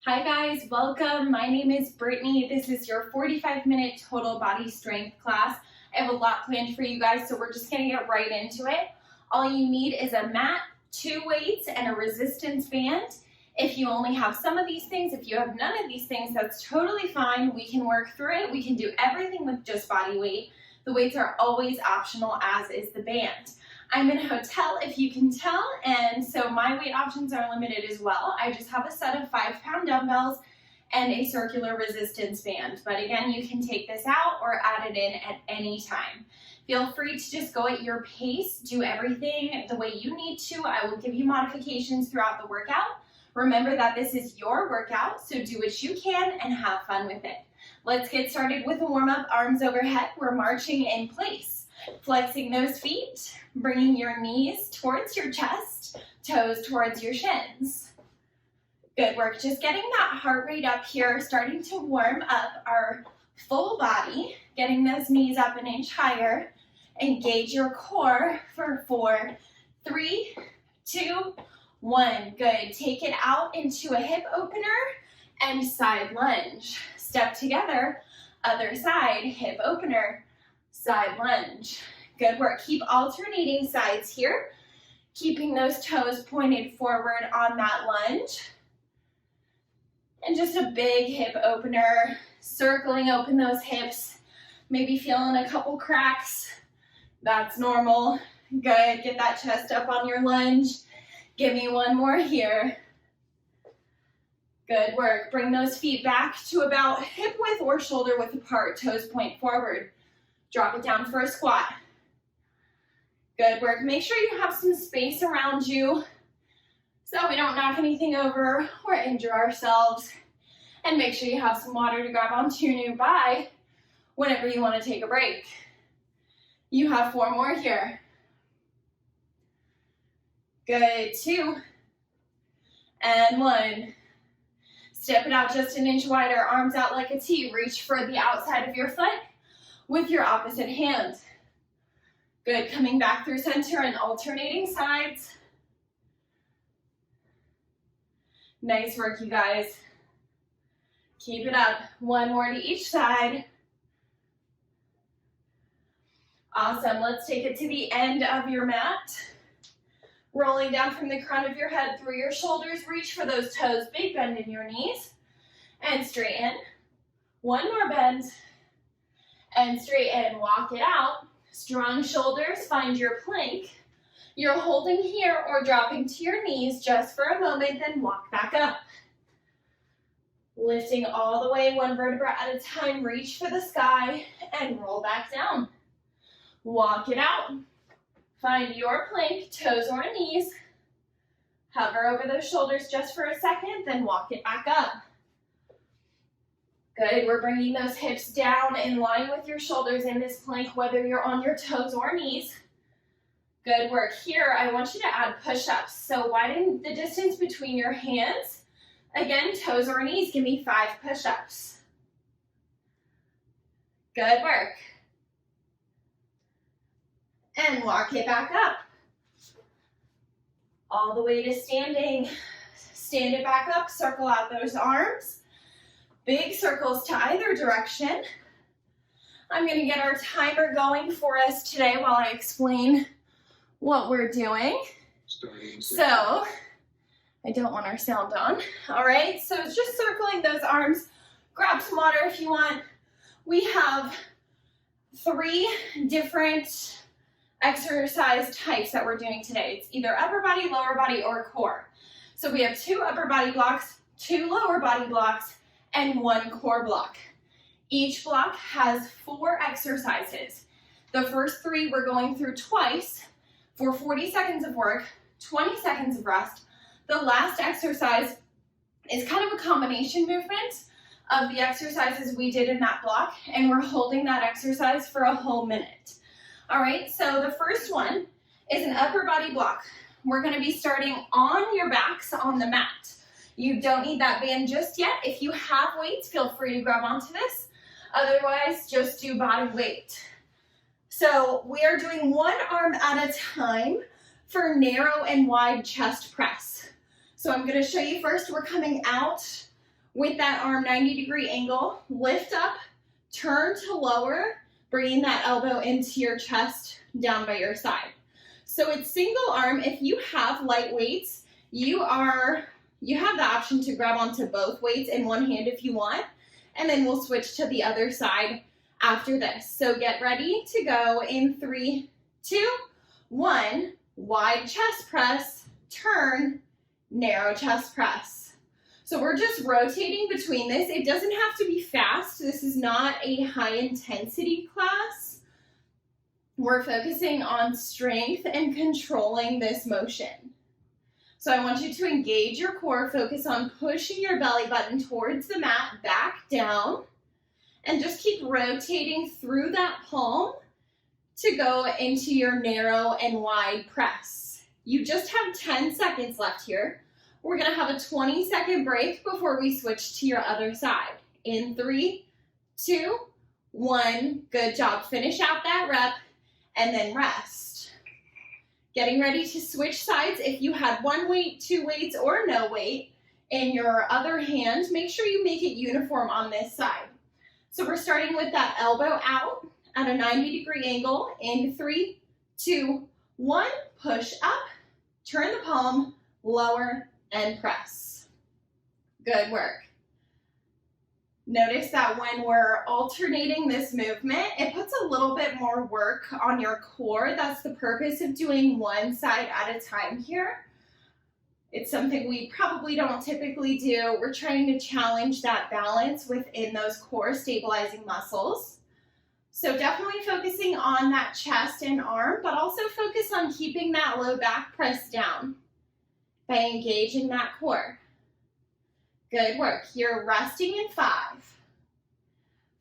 Hi guys, welcome. My name is Brittany. This is your 45-minute total body strength class. I have a lot planned for you guys, so we're just gonna get right into it. All you need is a mat, 2 weights, and a resistance band. If you only have some of these things, if you have none of these things, that's totally fine. We can work through it. We can do everything with just body weight. The weights are always optional, as is the band. I'm in a hotel, if you can tell, and so my weight options are limited as well. I just have a set of 5-pound dumbbells and a circular resistance band. But again, you can take this out or add it in at any time. Feel free to just go at your pace, do everything the way you need to. I will give you modifications throughout the workout. Remember that this is your workout, so do what you can and have fun with it. Let's get started with a warm-up, arms overhead. We're marching in place. Flexing those feet, bringing your knees towards your chest, toes towards your shins. Good work, just getting that heart rate up here, starting to warm up our full body, getting those knees up an inch higher. Engage your core for 4, 3, 2, 1. Good, take it out into a hip opener and side lunge. Step together, other side, hip opener, side lunge. Good work. Keep alternating sides here, keeping those toes pointed forward on that lunge. And just a big hip opener, circling open those hips, maybe feeling a couple cracks. That's normal. Good. Get that chest up on your lunge. Give me one more here. Good work. Bring those feet back to about hip width or shoulder width apart. Toes point forward. Drop it down for a squat. Good work. Make sure you have some space around you so we don't knock anything over or injure ourselves. And make sure you have some water to grab onto nearby whenever you want to take a break. You have 4 more here. Good. 2 and 1. Step it out just an inch wider, arms out like a T. Reach for the outside of your foot with your opposite hand. Good, coming back through center and alternating sides. Nice work, you guys. Keep it up. 1 more to each side. Awesome, let's take it to the end of your mat. Rolling down from the crown of your head through your shoulders, reach for those toes, big bend in your knees, and straighten. 1 more bend. And straighten, walk it out. Strong shoulders, find your plank. You're holding here or dropping to your knees just for a moment, then walk back up. Lifting all the way 1 vertebra at a time, reach for the sky and roll back down. Walk it out. Find your plank, toes or knees. Hover over those shoulders just for a second, then walk it back up. Good, we're bringing those hips down in line with your shoulders in this plank, whether you're on your toes or knees. Good work. Here, I want you to add push-ups. So widen the distance between your hands. Again, toes or knees, give me 5 push-ups. Good work. And walk it back up. All the way to standing. Stand it back up, circle out those arms. Big circles to either direction. I'm going to get our timer going for us today while I explain what we're doing. So, I don't want our sound on. All right, so it's just circling those arms. Grab some water if you want. We have 3 different exercise types that we're doing today. It's either upper body, lower body, or core. So we have 2 upper body blocks, 2 lower body blocks, and 1 core block. Each block has 4 exercises. The first 3 we're going through twice for 40 seconds of work, 20 seconds of rest. The last exercise is kind of a combination movement of the exercises we did in that block, and we're holding that exercise for a whole minute. All right, so the first one is an upper body block. We're going to be starting on your backs on the mat. You don't need that band just yet. If you have weights, feel free to grab onto this. Otherwise, just do body weight. So we are doing 1 arm at a time for narrow and wide chest press. So I'm going to show you first, we're coming out with that arm 90-degree angle, lift up, turn to lower, bringing that elbow into your chest down by your side. So it's single arm. If you have light weights, you have the option to grab onto both weights in one hand if you want, and then we'll switch to the other side after this. So get ready to go in 3, 2, 1, wide chest press, turn, narrow chest press. So we're just rotating between this. It doesn't have to be fast. This is not a high intensity class. We're focusing on strength and controlling this motion. So I want you to engage your core, focus on pushing your belly button towards the mat, back down, and just keep rotating through that palm to go into your narrow and wide press. You just have 10 seconds left here. We're gonna have a 20-second break before we switch to your other side. In 3, 2, 1, good job. Finish out that rep and then rest. Getting ready to switch sides. If you had 1 weight, 2 weights, or no weight in your other hand, make sure you make it uniform on this side. So we're starting with that elbow out at a 90-degree angle. In 3, 2, 1, push up, turn the palm, lower, and press. Good work. Notice that when we're alternating this movement, it puts a little bit more work on your core. That's the purpose of doing one side at a time here. It's something we probably don't typically do. We're trying to challenge that balance within those core stabilizing muscles. So definitely focusing on that chest and arm, but also focus on keeping that low back pressed down by engaging that core. Good work. You're resting in 5,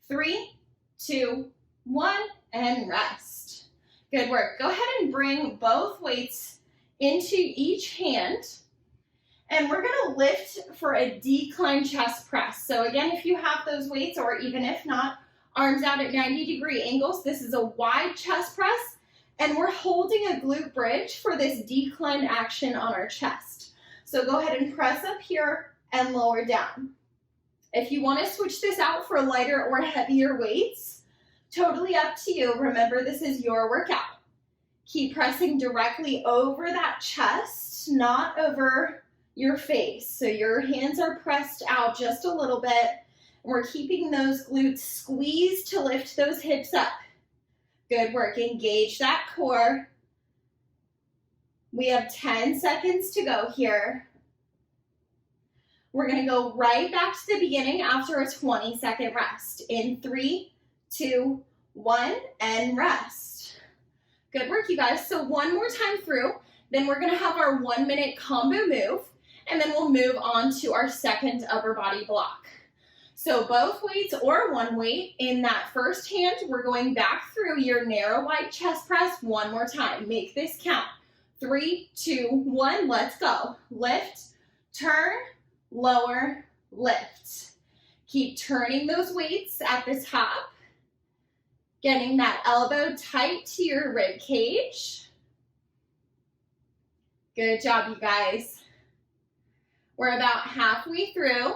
3, 2, 1, and rest. Good work. Go ahead and bring both weights into each hand, and we're gonna lift for a decline chest press. So again, if you have those weights, or even if not, arms out at 90-degree angles, this is a wide chest press, and we're holding a glute bridge for this decline action on our chest. So go ahead and press up here and lower down. If you want to switch this out for lighter or heavier weights, totally up to you. Remember, this is your workout. Keep pressing directly over that chest, not over your face. So your hands are pressed out just a little bit. And we're keeping those glutes squeezed to lift those hips up. Good work. Engage that core. We have 10 seconds to go here. We're going to go right back to the beginning after a 20-second rest. In 3, 2, 1, and rest. Good work, you guys. So one more time through, then we're going to have our 1-minute combo move, and then we'll move on to our second upper body block. So both weights or 1 weight in that first hand, we're going back through your narrow wide chest press one more time. Make this count. 3, 2, 1, let's go. Lift, turn, lower, lift. Keep turning those weights at the top, getting that elbow tight to your rib cage. Good job, you guys. We're about halfway through.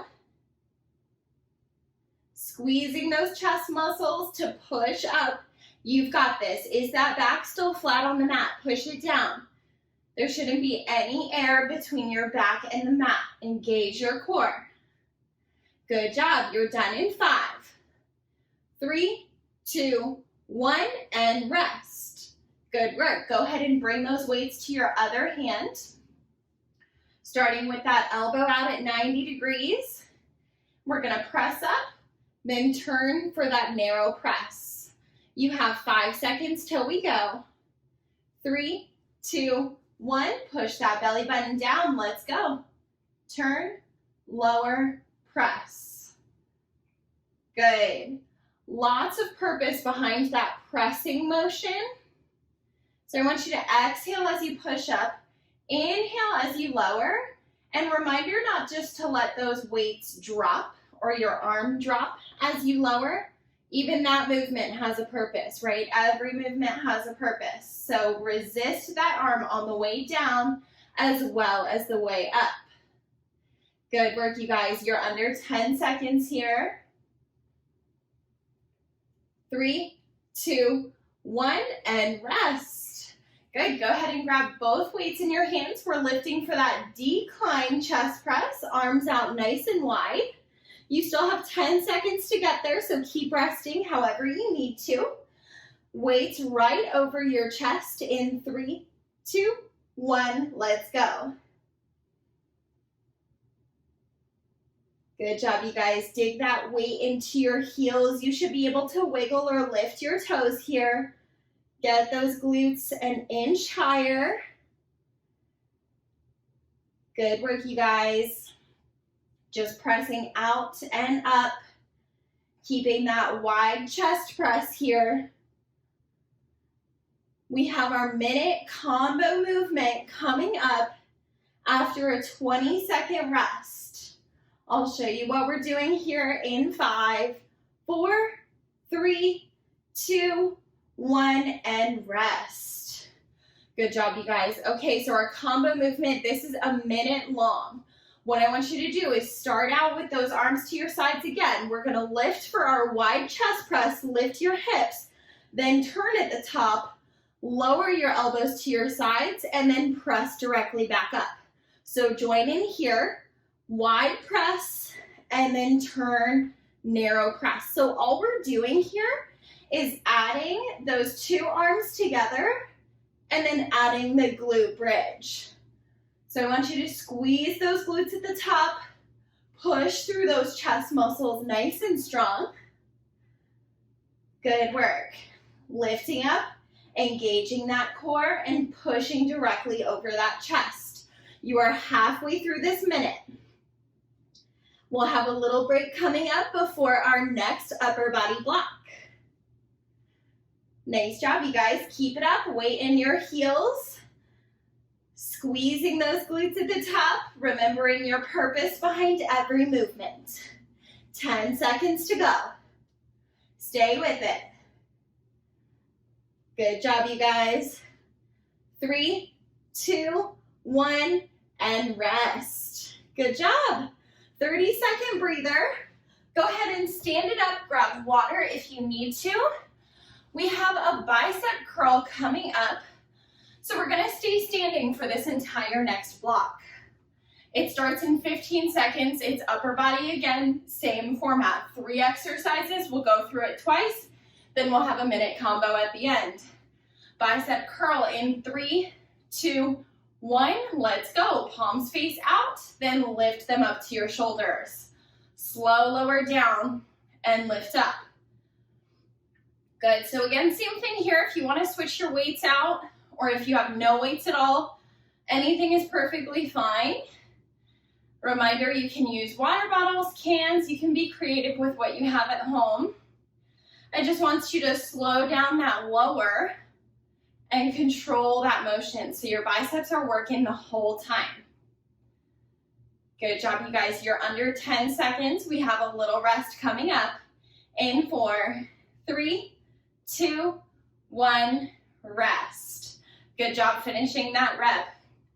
Squeezing those chest muscles to push up. You've got this. Is that back still flat on the mat? Push it down. There shouldn't be any air between your back and the mat. Engage your core. Good job. You're done in 5, 3, 2, 1, and rest. Good work. Go ahead and bring those weights to your other hand. Starting with that elbow out at 90 degrees. We're going to press up, then turn for that narrow press. You have 5 seconds till we go. 3, 2, 1, push that belly button down. Let's go. Turn, lower, press. Good. Lots of purpose behind that pressing motion. So I want you to exhale as you push up, inhale as you lower, and reminder not just to let those weights drop or your arm drop as you lower. Even that movement has a purpose, right? Every movement has a purpose. So resist that arm on the way down as well as the way up. Good work, you guys. You're under 10 seconds here. 3, 2, 1, and rest. Good. Go ahead and grab both weights in your hands. We're lifting for that decline chest press. Arms out nice and wide. You still have 10 seconds to get there, so keep resting however you need to. Weights right over your chest in 3, 2, 1. Let's go. Good job, you guys. Dig that weight into your heels. You should be able to wiggle or lift your toes here. Get those glutes an inch higher. Good work, you guys. Just pressing out and up. Keeping that wide chest press here. We have our minute combo movement coming up after a 20-second rest. I'll show you what we're doing here in 5, 4, 3, 2, 1, and rest. Good job, you guys. Okay, so our combo movement, this is a minute long. What I want you to do is start out with those arms to your sides again. We're gonna lift for our wide chest press, lift your hips, then turn at the top, lower your elbows to your sides, and then press directly back up. So join in here, wide press, and then turn, narrow press. So all we're doing here is adding those two arms together and then adding the glute bridge. So I want you to squeeze those glutes at the top, push through those chest muscles nice and strong. Good work. Lifting up, engaging that core, and pushing directly over that chest. You are halfway through this minute. We'll have a little break coming up before our next upper body block. Nice job, you guys. Keep it up. Weight in your heels. Squeezing those glutes at the top, remembering your purpose behind every movement. 10 seconds to go. Stay with it. Good job, you guys. 3, 2, 1, and rest. Good job. 30-second breather. Go ahead and stand it up. Grab water if you need to. We have a bicep curl coming up. So we're gonna stay standing for this entire next block. It starts in 15 seconds. It's upper body again, same format. 3 exercises, we'll go through it twice, then we'll have a minute combo at the end. Bicep curl in 3, 2, 1, let's go. Palms face out, then lift them up to your shoulders. Slow lower down and lift up. Good, so again, same thing here. If you wanna switch your weights out, or if you have no weights at all, anything is perfectly fine. Reminder, you can use water bottles, cans, you can be creative with what you have at home. I just want you to slow down that lower and control that motion so your biceps are working the whole time. Good job, you guys. You're under 10 seconds. We have a little rest coming up in 4, 3, 2, 1, rest. Good job finishing that rep.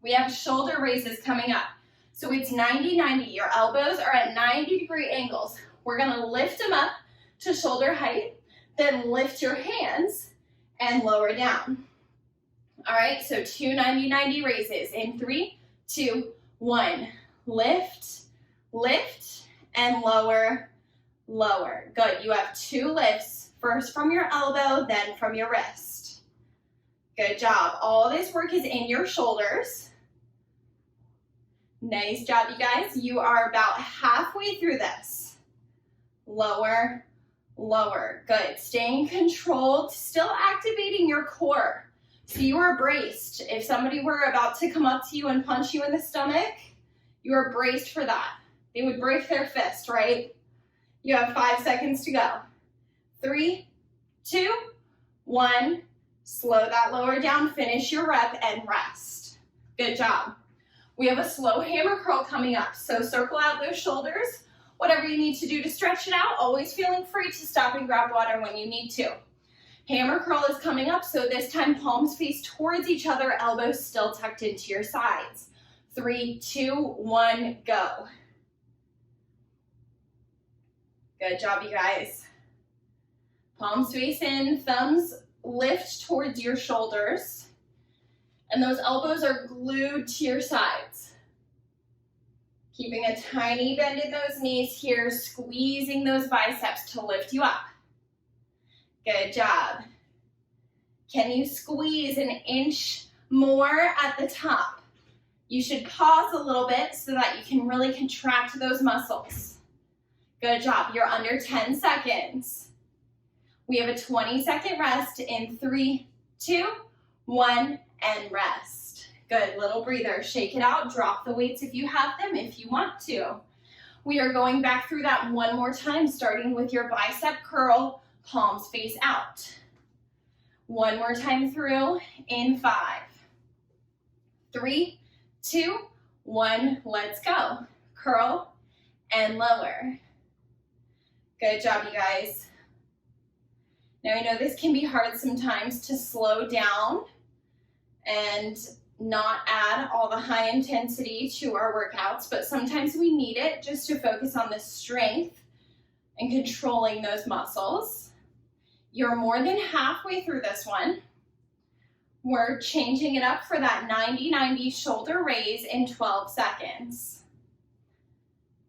We have shoulder raises coming up. So it's 90-90. Your elbows are at 90-degree angles. We're gonna lift them up to shoulder height, then lift your hands and lower down. All right, so 2 90-90 raises in 3, 2, 1. Lift, lift, and lower, lower. Good, you have 2 lifts, first from your elbow, then from your wrist. Good job. All this work is in your shoulders. Nice job, you guys. You are about halfway through this. Lower, lower. Good. Staying controlled, still activating your core. So you are braced. If somebody were about to come up to you and punch you in the stomach, you are braced for that. They would break their fist, right? You have 5 seconds to go. 3, 2, 1. Slow that lower down, finish your rep, and rest. Good job. We have a slow hammer curl coming up, so circle out those shoulders. Whatever you need to do to stretch it out, always feeling free to stop and grab water when you need to. Hammer curl is coming up, so this time palms face towards each other, elbows still tucked into your sides. 3, 2, 1, go. Good job, you guys. Palms face in, thumbs lift towards your shoulders, and those elbows are glued to your sides. Keeping a tiny bend in those knees here, squeezing those biceps to lift you up. Good job. Can you squeeze an inch more at the top? You should pause a little bit so that you can really contract those muscles. Good job. You're under 10 seconds. We have a 20-second rest in 3, 2, 1, and rest. Good. Little breather. Shake it out. Drop the weights if you have them, if you want to. We are going back through that one more time, starting with your bicep curl, palms face out. One more time through in 5, 3, 2, 1. Let's go. Curl and lower. Good job, you guys. Now, I know this can be hard sometimes to slow down and not add all the high intensity to our workouts, but sometimes we need it just to focus on the strength and controlling those muscles. You're more than halfway through this one. We're changing it up for that 90-90 shoulder raise in 12 seconds.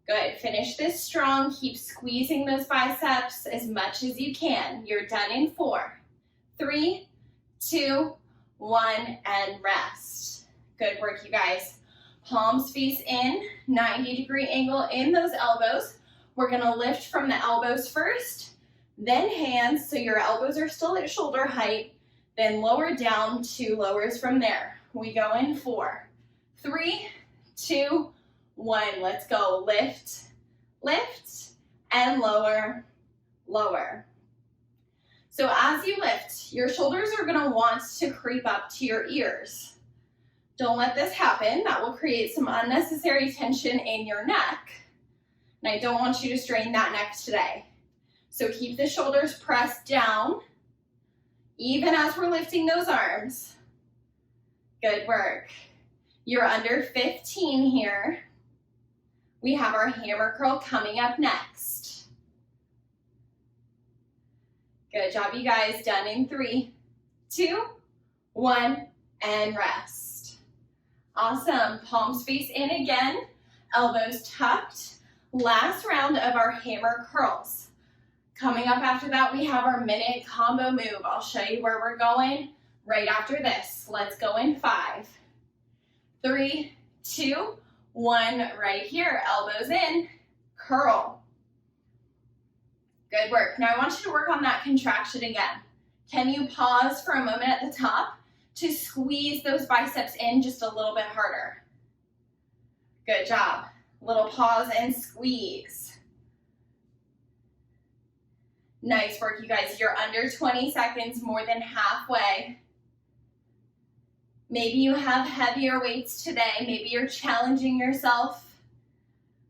Good. Finish this strong. Keep squeezing those biceps as much as you can. You're done in 4, 3, 2, 1, and rest. Good work, you guys. Palms face in, 90-degree angle in those elbows. We're going to lift from the elbows first, then hands, so your elbows are still at shoulder height, then lower down, 2 lowers from there. We go in 4, 3, 2, 1. Let's go. Lift, lift, and lower, lower. So as you lift, your shoulders are going to want to creep up to your ears. Don't let this happen. That will create some unnecessary tension in your neck. And I don't want you to strain that neck today. So keep the shoulders pressed down, even as we're lifting those arms. Good work. You're under 15 here. We have our hammer curl coming up next. Good job, you guys. Done in 3, 2, 1, and rest. Awesome. Palms face in again, elbows tucked. Last round of our hammer curls. Coming up after that, we have our minute combo move. I'll show you where we're going right after this. Let's go in 5, 3, 2, 1, right here, elbows in, curl. Good work. Now I want you to work on that contraction again. Can you pause for a moment at the top to squeeze those biceps in just a little bit harder? Good job. Little pause and squeeze. Nice work, you guys. You're under 20 seconds, more than halfway. Maybe you have heavier weights today. Maybe you're challenging yourself.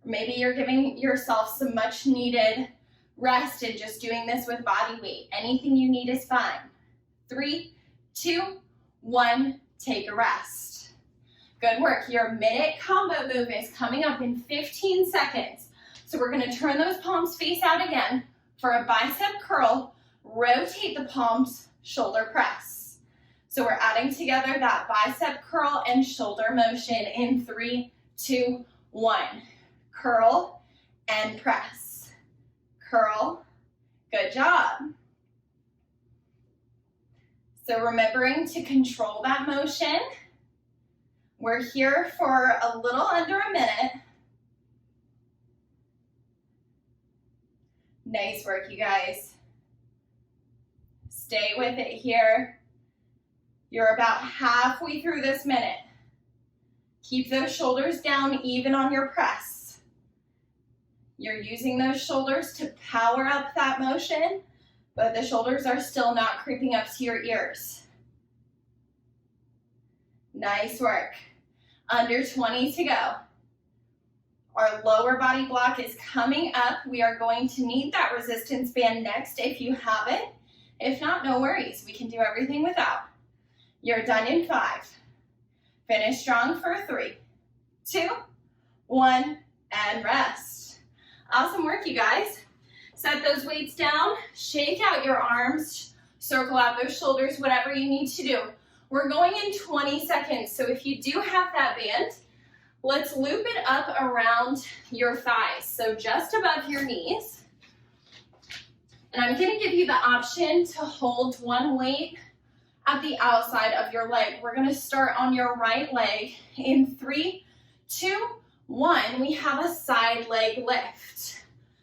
Maybe you're giving yourself some much needed rest and just doing this with body weight. Anything you need is fine. 3, 2, 1, take a rest. Good work. Your minute combo move is coming up in 15 seconds. So we're going to turn those palms face out again for a bicep curl. Rotate the palms, shoulder press. So we're adding together that bicep curl and shoulder motion in 3, 2, 1. Curl and press. Curl. Good job. So remembering to control that motion. We're here for a little under a minute. Nice work, you guys. Stay with it here. You're about halfway through this minute. Keep those shoulders down even on your press. You're using those shoulders to power up that motion, but the shoulders are still not creeping up to your ears. Nice work. Under 20 to go. Our lower body block is coming up. We are going to need that resistance band next if you have it. If not, no worries. We can do everything without. You're done in 5. Finish strong for 3, 2, 1, and rest. Awesome work, you guys. Set those weights down, shake out your arms, circle out those shoulders, whatever you need to do. We're going in 20 seconds, so if you do have that band, let's loop it up around your thighs, so just above your knees. And I'm gonna give you the option to hold one weight at the outside of your leg. We're gonna start on your right leg in 3, 2, 1. We have a side leg lift.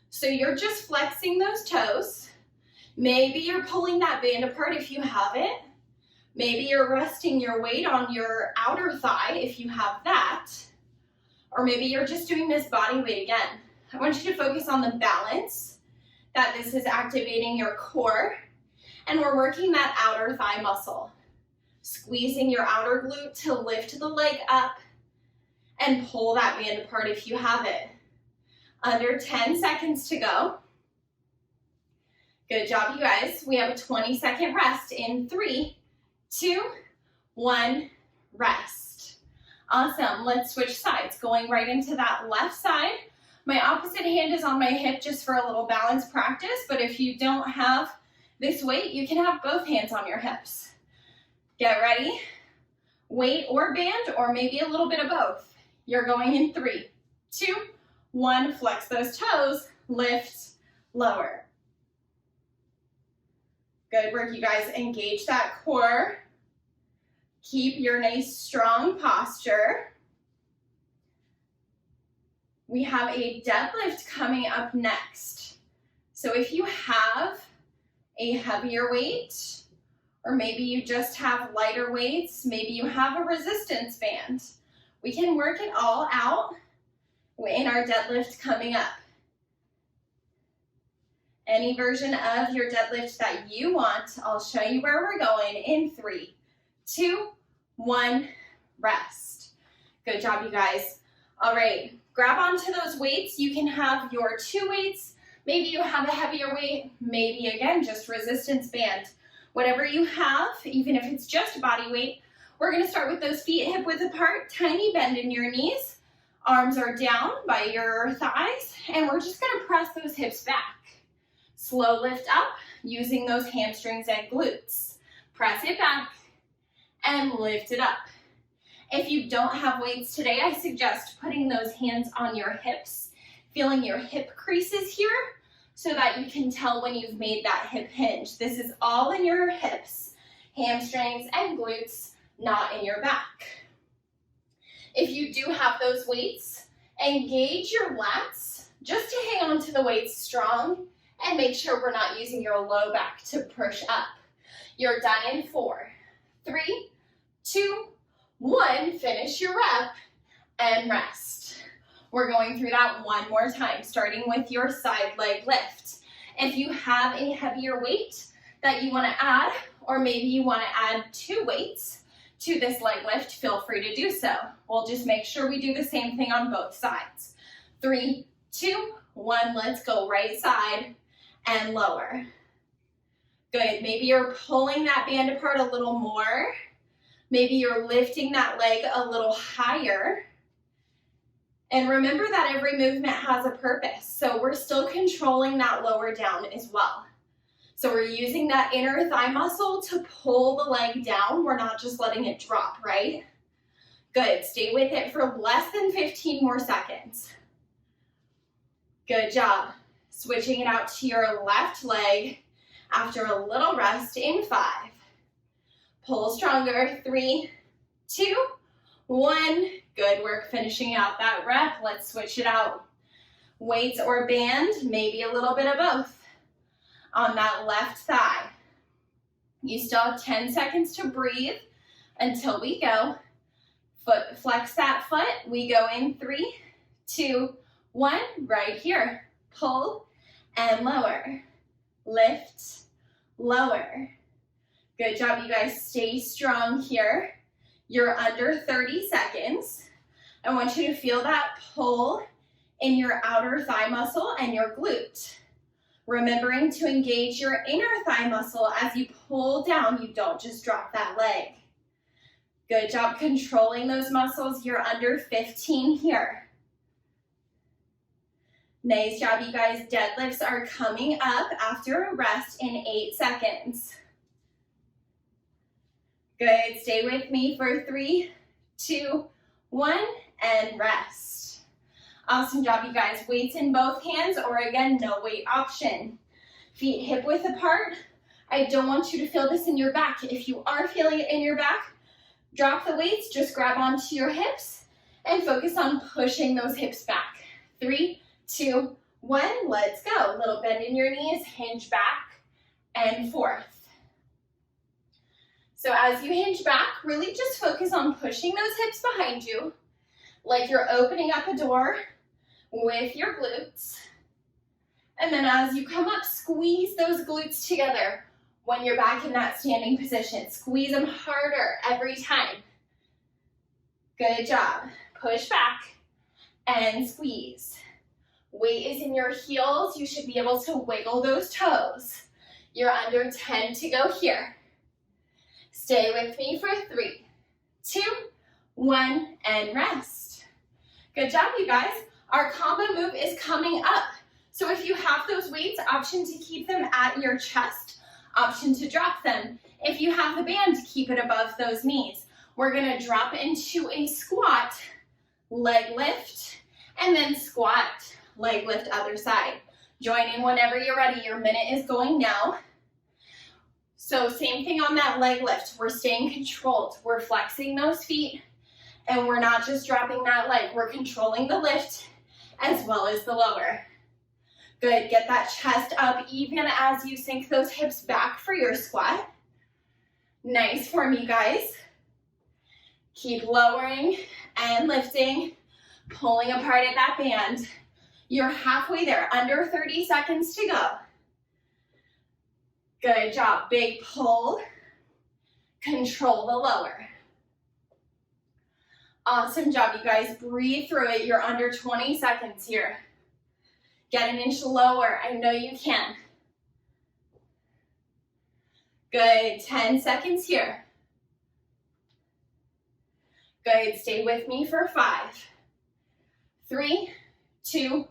So you're just flexing those toes. Maybe you're pulling that band apart if you have it. Maybe you're resting your weight on your outer thigh if you have that. Or maybe you're just doing this body weight again. I want you to focus on the balance, that this is activating your core, and we're working that outer thigh muscle. Squeezing your outer glute to lift the leg up and pull that band apart if you have it. Under 10 seconds to go. Good job, you guys. We have a 20-second rest in 3, 2, 1, rest. Awesome. Let's switch sides. Going right into that left side. My opposite hand is on my hip just for a little balance practice, but if you don't have this weight, you can have both hands on your hips. Get ready. Weight or band, or maybe a little bit of both. You're going in 3, 2, 1. Flex those toes. Lift, lower. Good work, you guys. Engage that core. Keep your nice strong posture. We have a deadlift coming up next. So if you have a heavier weight, or maybe you just have lighter weights, maybe you have a resistance band, we can work it all out in our deadlift coming up. Any version of your deadlift that you want, I'll show you where we're going in 3, 2, 1, rest. Good job, you guys. All right, grab onto those weights. You can have your 2 weights. Maybe you have a heavier weight. Maybe, again, just resistance band. Whatever you have, even if it's just body weight, we're gonna start with those feet hip width apart, tiny bend in your knees. Arms are down by your thighs, and we're just gonna press those hips back. Slow lift up using those hamstrings and glutes. Press it back and lift it up. If you don't have weights today, I suggest putting those hands on your hips, feeling your hip creases here so that you can tell when you've made that hip hinge. This is all in your hips, hamstrings and glutes, not in your back. If you do have those weights, engage your lats just to hang on to the weights strong and make sure we're not using your low back to push up. You're done in 4, 3, 2, 1. Finish your rep and rest. We're going through that one more time, starting with your side leg lift. If you have a heavier weight that you want to add, or maybe you want to add 2 weights to this leg lift, feel free to do so. We'll just make sure we do the same thing on both sides. 3, 2, 1. Let's go right side and lower. Good. Maybe you're pulling that band apart a little more. Maybe you're lifting that leg a little higher. And remember that every movement has a purpose. So we're still controlling that lower down as well. So we're using that inner thigh muscle to pull the leg down. We're not just letting it drop, right? Good. Stay with it for less than 15 more seconds. Good job. Switching it out to your left leg after a little rest in 5. Pull stronger. 3, 2, 1. Good work finishing out that rep. Let's switch it out. Weights or band, maybe a little bit of both on that left thigh. You still have 10 seconds to breathe until we go. Foot, flex that foot. We go in 3, 2, 1. Right here. Pull and lower. Lift, lower. Good job, you guys. Stay strong here. You're under 30 seconds. I want you to feel that pull in your outer thigh muscle and your glute. Remembering to engage your inner thigh muscle as you pull down. You don't just drop that leg. Good job controlling those muscles. You're under 15 here. Nice job, you guys. Deadlifts are coming up after a rest in 8 seconds. Good, stay with me for 3, 2, 1, and rest. Awesome job, you guys. Weights in both hands, or again, no weight option. Feet hip width apart. I don't want you to feel this in your back. If you are feeling it in your back, drop the weights, just grab onto your hips and focus on pushing those hips back. 3, 2, 1, let's go. Little bend in your knees, hinge back and forth. So as you hinge back, really just focus on pushing those hips behind you, like you're opening up a door with your glutes. And then as you come up, squeeze those glutes together when you're back in that standing position. Squeeze them harder every time. Good job. Push back and squeeze. Weight is in your heels. You should be able to wiggle those toes. You're under 10 to go here. Stay with me for 3, 2, 1, and rest. Good job, you guys. Our combo move is coming up. So if you have those weights, option to keep them at your chest, option to drop them. If you have the band, keep it above those knees. We're gonna drop into a squat, leg lift, and then squat, leg lift, other side. Join in whenever you're ready. Your minute is going now. So same thing on that leg lift. We're staying controlled. We're flexing those feet, and we're not just dropping that leg. We're controlling the lift as well as the lower. Good, get that chest up even as you sink those hips back for your squat. Nice form, you guys. Keep lowering and lifting, pulling apart at that band. You're halfway there, under 30 seconds to go. Good job, big pull. Control the lower. Awesome job, you guys. Breathe through it. You're under 20 seconds here. Get an inch lower. I know you can. Good. 10 seconds here. Good. Stay with me for 5, 3, 2,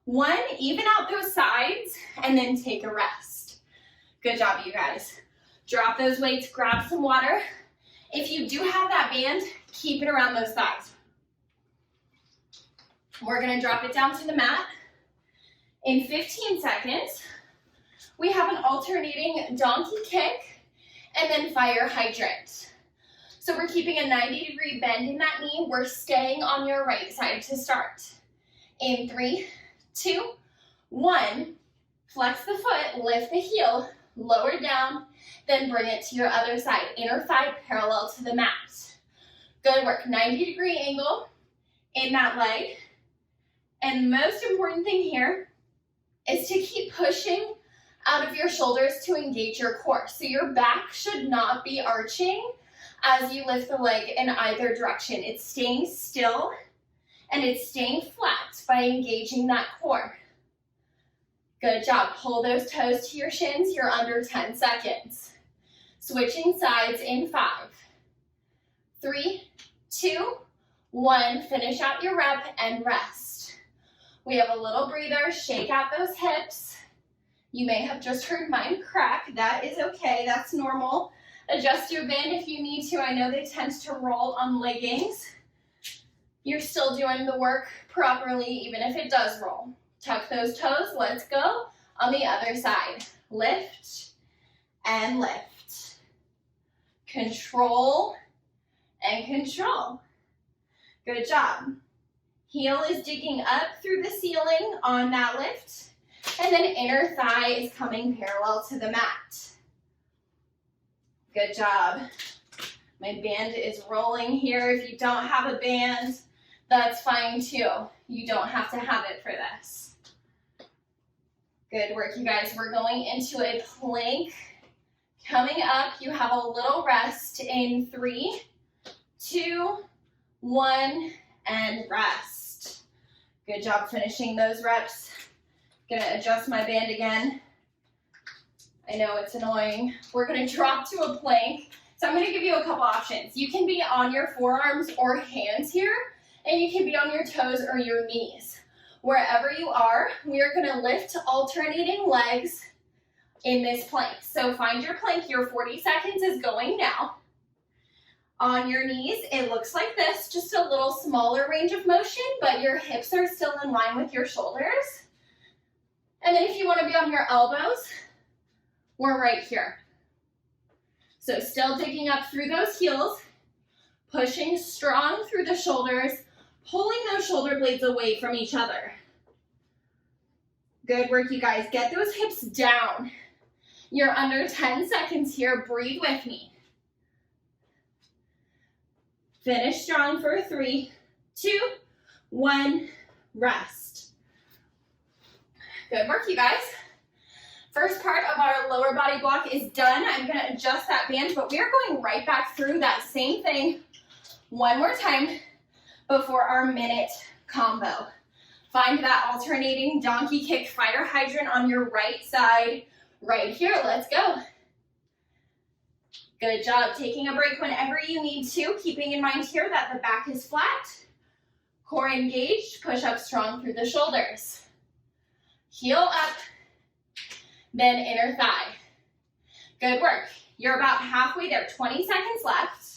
1. Even out those sides and then take a rest. Good job, you guys. Drop those weights. Grab some water. If you do have that band, keep it around those thighs. We're going to drop it down to the mat. In 15 seconds, we have an alternating donkey kick and then fire hydrant. So we're keeping a 90-degree bend in that knee. We're staying on your right side to start. In 3, 2, 1, flex the foot, lift the heel, lower down, then bring it to your other side. Inner thigh parallel to the mat. Good work. 90-degree angle in that leg. And most important thing here is to keep pushing out of your shoulders to engage your core. So your back should not be arching as you lift the leg in either direction. It's staying still and it's staying flat by engaging that core. Good job. Pull those toes to your shins. You're under 10 seconds. Switching sides in 5, 3, 2, 1. Finish out your rep and rest. We have a little breather. Shake out those hips. You may have just heard mine crack. That is okay. That's normal. Adjust your band if you need to. I know they tend to roll on leggings. You're still doing the work properly, even if it does roll. Tuck those toes. Let's go on the other side. Lift and lift. Control and control. Good job. Heel is digging up through the ceiling on that lift, and then inner thigh is coming parallel to the mat. Good job. My band is rolling here. If you don't have a band, that's fine too. You don't have to have it for this. Good work, you guys. We're going into a plank. Coming up, you have a little rest in 3, 2, 1, and rest. Good job finishing those reps. Gonna adjust my band again. I know it's annoying. We're gonna drop to a plank. So I'm gonna give you a couple options. You can be on your forearms or hands here, and you can be on your toes or your knees. Wherever you are, we are gonna lift alternating legs in this plank. So find your plank, your 40 seconds is going now. On your knees, it looks like this, just a little smaller range of motion, but your hips are still in line with your shoulders. And then if you wanna be on your elbows, we're right here. So still digging up through those heels, pushing strong through the shoulders, pulling those shoulder blades away from each other. Good work, you guys. Get those hips down. You're under 10 seconds here. Breathe with me. Finish strong for 3, 2, 1, rest. Good work, you guys. First part of our lower body block is done. I'm gonna adjust that band, but we are going right back through that same thing one more time before our minute combo. Find that alternating donkey kick fire hydrant on your right side right here. Let's go. Good job. Taking a break whenever you need to, keeping in mind here that the back is flat, core engaged, push up strong through the shoulders. Heel up, then inner thigh. Good work. You're about halfway there, 20 seconds left.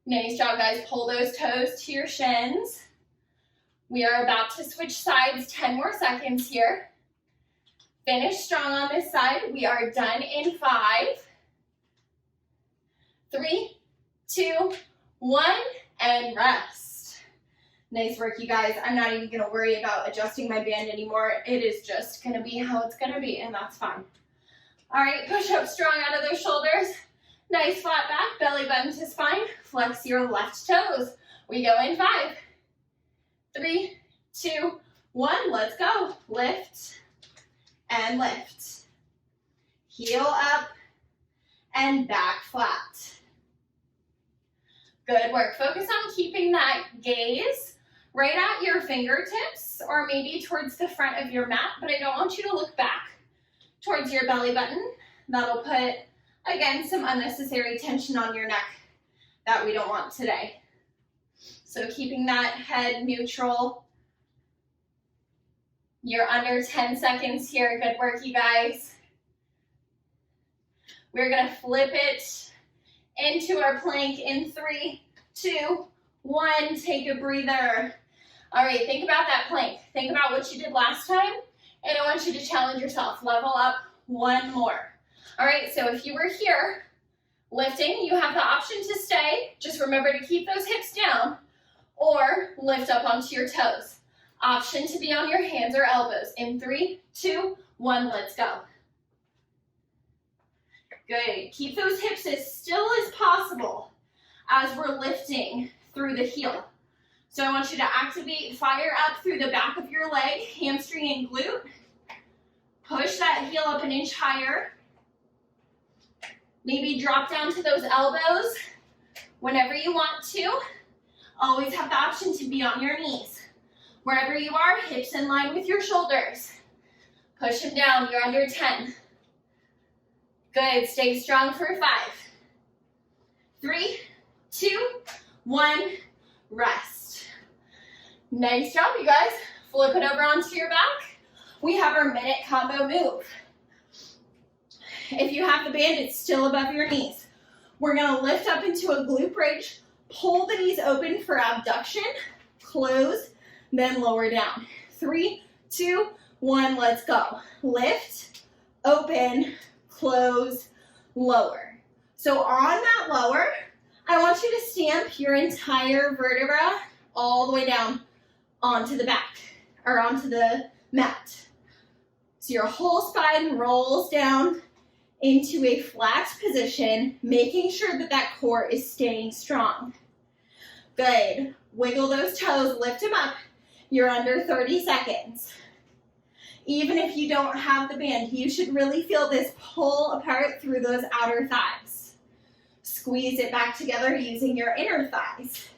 Nice job, guys. Pull those toes to your shins. We are about to switch sides, 10 more seconds here. Finish strong on this side. We are done in 5, 3, 2, 1, and rest. Nice work, you guys. I'm not even gonna worry about adjusting my band anymore. It is just gonna be how it's gonna be, and that's fine. All right, push up strong out of those shoulders. Nice flat back, belly button to spine. Flex your left toes. We go in 5, 3, 2, 1. Let's go. Lift and lift. Heel up and back flat. Good work. Focus on keeping that gaze right at your fingertips or maybe towards the front of your mat, but I don't want you to look back towards your belly button. That'll put, again, some unnecessary tension on your neck that we don't want today. So keeping that head neutral. You're under 10 seconds here. Good work, you guys. We're gonna flip it into our plank in 3, 2, 1. Take a breather. All right, think about that plank. Think about what you did last time, and I want you to challenge yourself. Level up one more. All right, so if you were here lifting, you have the option to stay. Just remember to keep those hips down or lift up onto your toes. Option to be on your hands or elbows. In 3, 2, 1, let's go. Good. Keep those hips as still as possible as we're lifting through the heel. So I want you to activate, fire up through the back of your leg, hamstring and glute. Push that heel up an inch higher. Maybe drop down to those elbows whenever you want to. Always have the option to be on your knees. Wherever you are, hips in line with your shoulders. Push them down. You're under 10. Good. Stay strong for 5, 3, 2, 1. Rest. Nice job, you guys. Flip it over onto your back. We have our minute combo move. If you have the band, it's still above your knees. We're gonna lift up into a glute bridge, pull the knees open for abduction, close, then lower down. 3, 2, 1, let's go. Lift, open, close, lower. So on that lower, I want you to stamp your entire vertebra all the way down onto the back, or onto the mat. So your whole spine rolls down into a flat position, making sure that that core is staying strong. Good. Wiggle those toes, lift them up. You're under 30 seconds. Even if you don't have the band, you should really feel this pull apart through those outer thighs. Squeeze it back together using your inner thighs.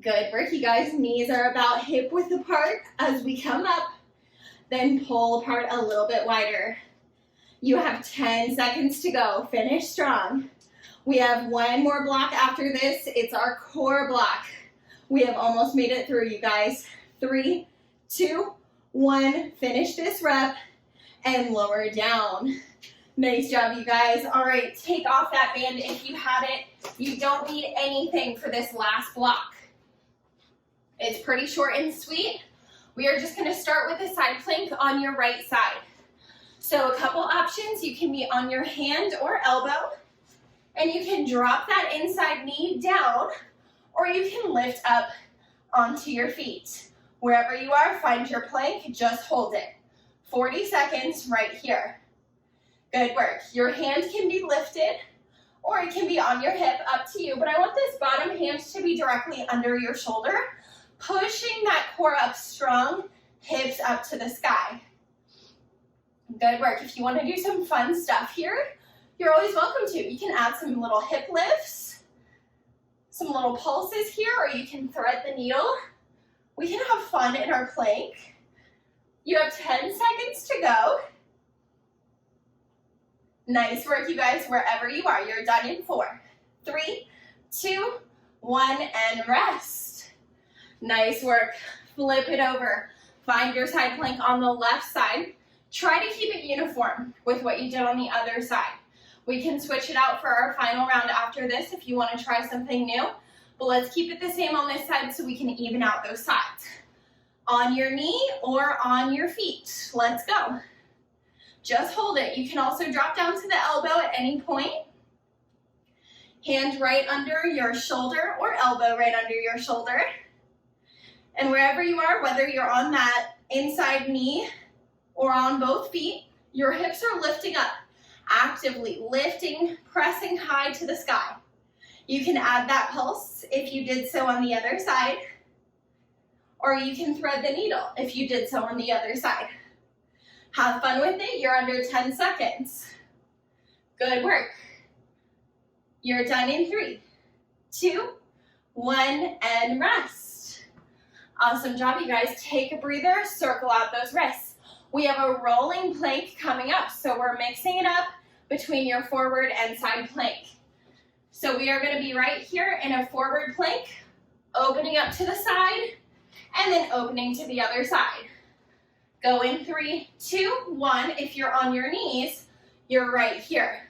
Good work, you guys. Knees are about hip width apart as we come up, then pull apart a little bit wider. You have 10 seconds to go. Finish strong. We have one more block after this. It's our core block. We have almost made it through, you guys. 3, 2, 1. Finish this rep and lower down. Nice job, you guys. All right, take off that band if you had it. You don't need anything for this last block. It's pretty short and sweet. We are just gonna start with a side plank on your right side. So a couple options, you can be on your hand or elbow, and you can drop that inside knee down, or you can lift up onto your feet. Wherever you are, find your plank, just hold it. 40 seconds right here. Good work. Your hand can be lifted, or it can be on your hip, up to you, but I want this bottom hand to be directly under your shoulder, pushing that core up strong, hips up to the sky. Good work. If you want to do some fun stuff here, you're always welcome to. You can add some little hip lifts, some little pulses here, or you can thread the needle. We can have fun in our plank. You have 10 seconds to go. Nice work, you guys, wherever you are. You're done in 4, 3, 2, 1, and rest. Nice work. Flip it over. Find your side plank on the left side. Try to keep it uniform with what you did on the other side. We can switch it out for our final round after this if you want to try something new, but let's keep it the same on this side so we can even out those sides. On your knee or on your feet. Let's go. Just hold it. You can also drop down to the elbow at any point. Hand right under your shoulder or elbow right under your shoulder. And wherever you are, whether you're on that inside knee or on both feet, your hips are lifting up, actively lifting, pressing high to the sky. You can add that pulse if you did so on the other side, or you can thread the needle if you did so on the other side. Have fun with it. You're under 10 seconds. Good work. You're done in 3, 2, 1, and rest. Awesome job, you guys. Take a breather, circle out those wrists. We have a rolling plank coming up, so we're mixing it up between your forward and side plank. So we are going to be right here in a forward plank, opening up to the side, and then opening to the other side. Go in 3, 2, 1. If you're on your knees, you're right here.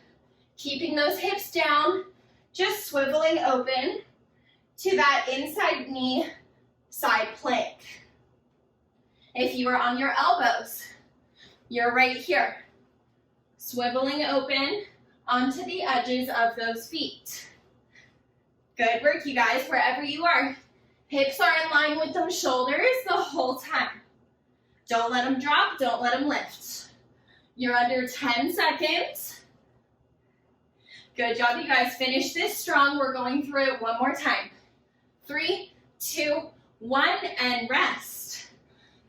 Keeping those hips down, just swiveling open to that inside knee side plank. If you are on your elbows, you're right here, swiveling open onto the edges of those feet. Good work, you guys, wherever you are. Hips are in line with those shoulders the whole time. Don't let them drop, don't let them lift. You're under 10 seconds. Good job, you guys. Finish this strong. We're going through it one more time. 3, 2, 1, and rest.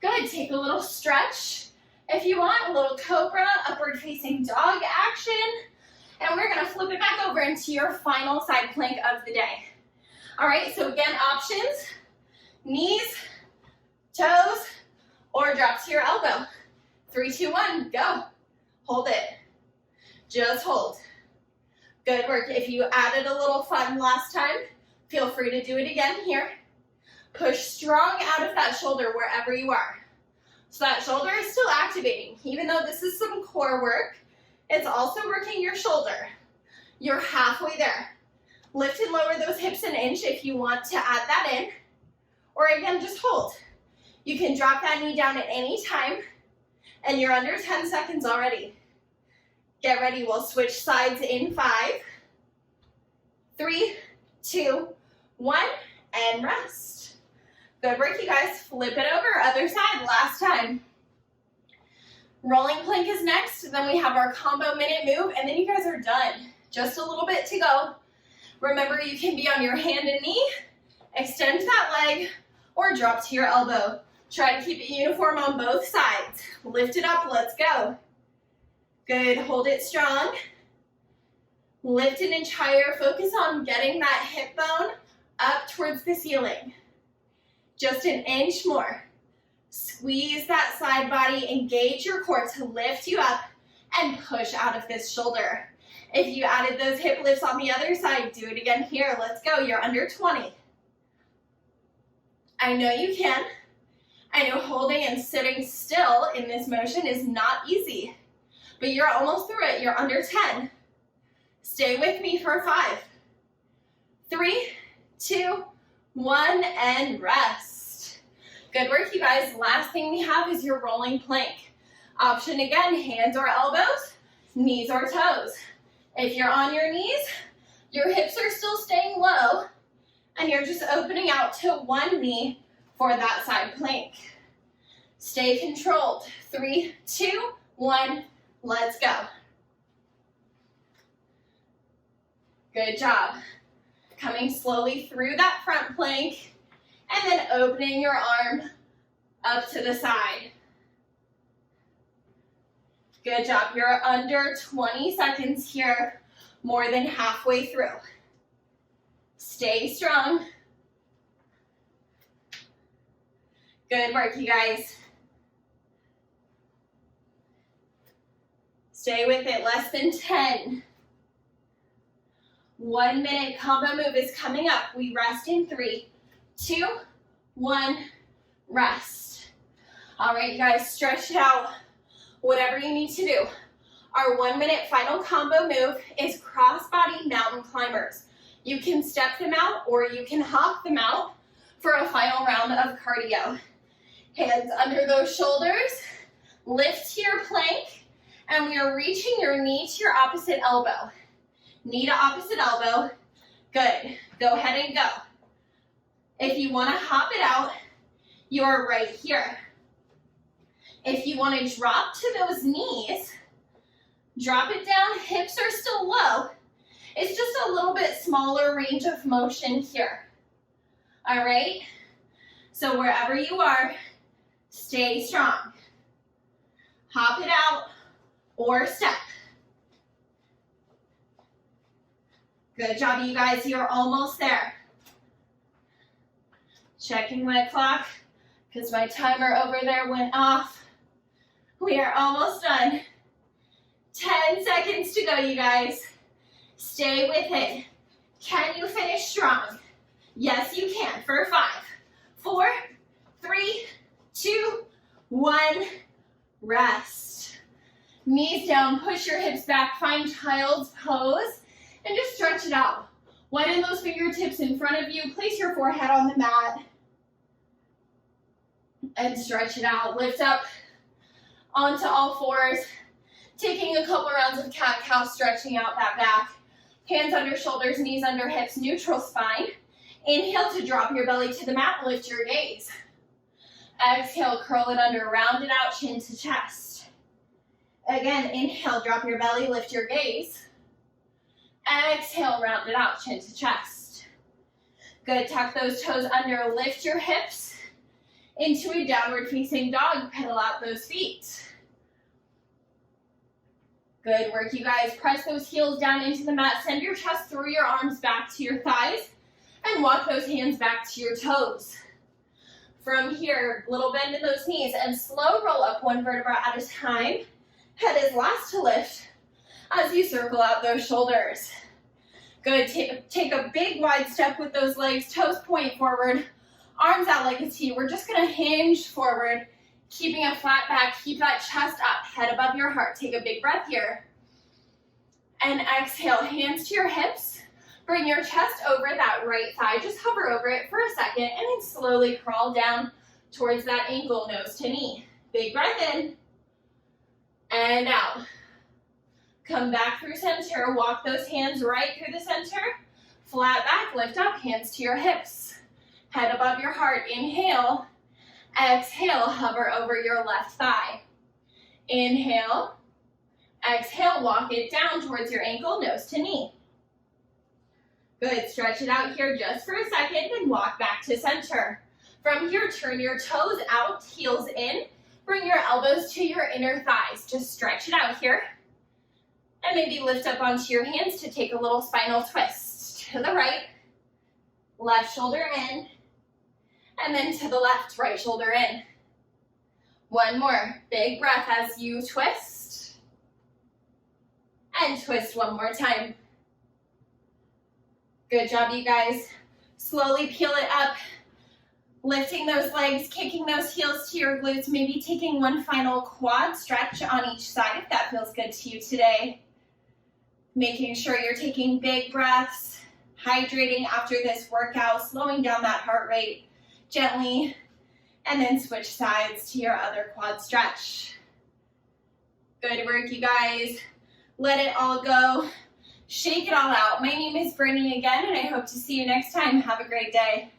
Good, take a little stretch. If you want, a little cobra, upward facing dog action. And we're gonna flip it back over into your final side plank of the day. All right, so again, options, knees, toes, or drop to your elbow. 3, 2, 1, go. Hold it. Just hold. Good work. If you added a little fun last time, feel free to do it again here. Push strong out of that shoulder wherever you are. So that shoulder is still activating. Even though this is some core work, it's also working your shoulder. You're halfway there. Lift and lower those hips an inch if you want to add that in. Or again, just hold. You can drop that knee down at any time, and you're under 10 seconds already. Get ready, we'll switch sides in 5, 3, 2, 1, and rest. Good work, you guys. Flip it over, other side, last time. Rolling plank is next, then we have our combo minute move, and then you guys are done. Just a little bit to go. Remember, you can be on your hand and knee, extend that leg, or drop to your elbow. Try to keep it uniform on both sides. Lift it up, let's go. Good, hold it strong. Lift an inch higher, focus on getting that hip bone up towards the ceiling. Just an inch more. Squeeze that side body, engage your core to lift you up and push out of this shoulder. If you added those hip lifts on the other side, do it again here. Let's go, you're under 20. I know you can. I know holding and sitting still in this motion is not easy, but you're almost through it. You're under 10. Stay with me for 5, 3, 2, 1, and rest. Good work, you guys. Last thing we have is your rolling plank. Option again, hands or elbows, knees or toes. If you're on your knees, your hips are still staying low, and you're just opening out to one knee for that side plank. Stay controlled. 3, 2, 1, let's go. Good job. Coming slowly through that front plank, and then opening your arm up to the side. Good job. You're under 20 seconds here, more than halfway through. Stay strong. Good work, you guys. Stay with it, less than 10. 1 minute combo move is coming up. We rest in 3, 2, 1, rest. All right, you guys, stretch it out, whatever you need to do. Our 1 minute final combo move is crossbody mountain climbers. You can step them out or you can hop them out for a final round of cardio. Hands under those shoulders, lift to your plank, and we are reaching your knee to your opposite elbow. Knee to opposite elbow. Good. Go ahead and go. If you want to hop it out, you're right here. If you want to drop to those knees, drop it down. Hips are still low. It's just a little bit smaller range of motion here. All right? So wherever you are, stay strong. Hop it out or step. Good job, you guys. You're almost there. Checking my clock because my timer over there went off. We are almost done. 10 seconds to go, you guys. Stay with it. Can you finish strong? Yes, you can. For 5, 4, 3, 2, 1, rest. Knees down, push your hips back, find child's pose, and just stretch it out. Widen those fingertips in front of you, place your forehead on the mat, and stretch it out. Lift up onto all fours, taking a couple rounds of cat-cow, stretching out that back. Hands under shoulders, knees under hips, neutral spine. Inhale to drop your belly to the mat, lift your gaze. Exhale, curl it under, round it out, chin to chest. Again, inhale, drop your belly, lift your gaze. Exhale, round it out, chin to chest. Good, tuck those toes under, lift your hips into a downward facing dog, pedal out those feet. Good work, you guys. Press those heels down into the mat, send your chest through your arms back to your thighs, and walk those hands back to your toes. From here, little bend in those knees, and slow roll up one vertebra at a time. Head is last to lift as you circle out those shoulders. Good, take a big wide step with those legs, toes point forward, arms out like a T. We're just gonna hinge forward, keeping a flat back, keep that chest up, head above your heart. Take a big breath here. And exhale, hands to your hips. Bring your chest over that right thigh. Just hover over it for a second and then slowly crawl down towards that ankle, nose to knee. Big breath in and out. Come back through center. Walk those hands right through the center. Flat back, lift up, hands to your hips. Head above your heart. Inhale. Exhale, hover over your left thigh. Inhale. Exhale, walk it down towards your ankle, nose to knee. Good, stretch it out here just for a second and walk back to center. From here, turn your toes out, heels in. Bring your elbows to your inner thighs. Just stretch it out here. And maybe lift up onto your hands to take a little spinal twist. To the right, left shoulder in. And then to the left, right shoulder in. One more. Big breath as you twist. And twist one more time. Good job, you guys. Slowly peel it up. Lifting those legs, kicking those heels to your glutes, maybe taking one final quad stretch on each side if that feels good to you today. Making sure you're taking big breaths, hydrating after this workout, slowing down that heart rate gently, and then switch sides to your other quad stretch. Good work, you guys. Let it all go. Shake it all out. My name is Brittany again, and I hope to see you next time. Have a great day.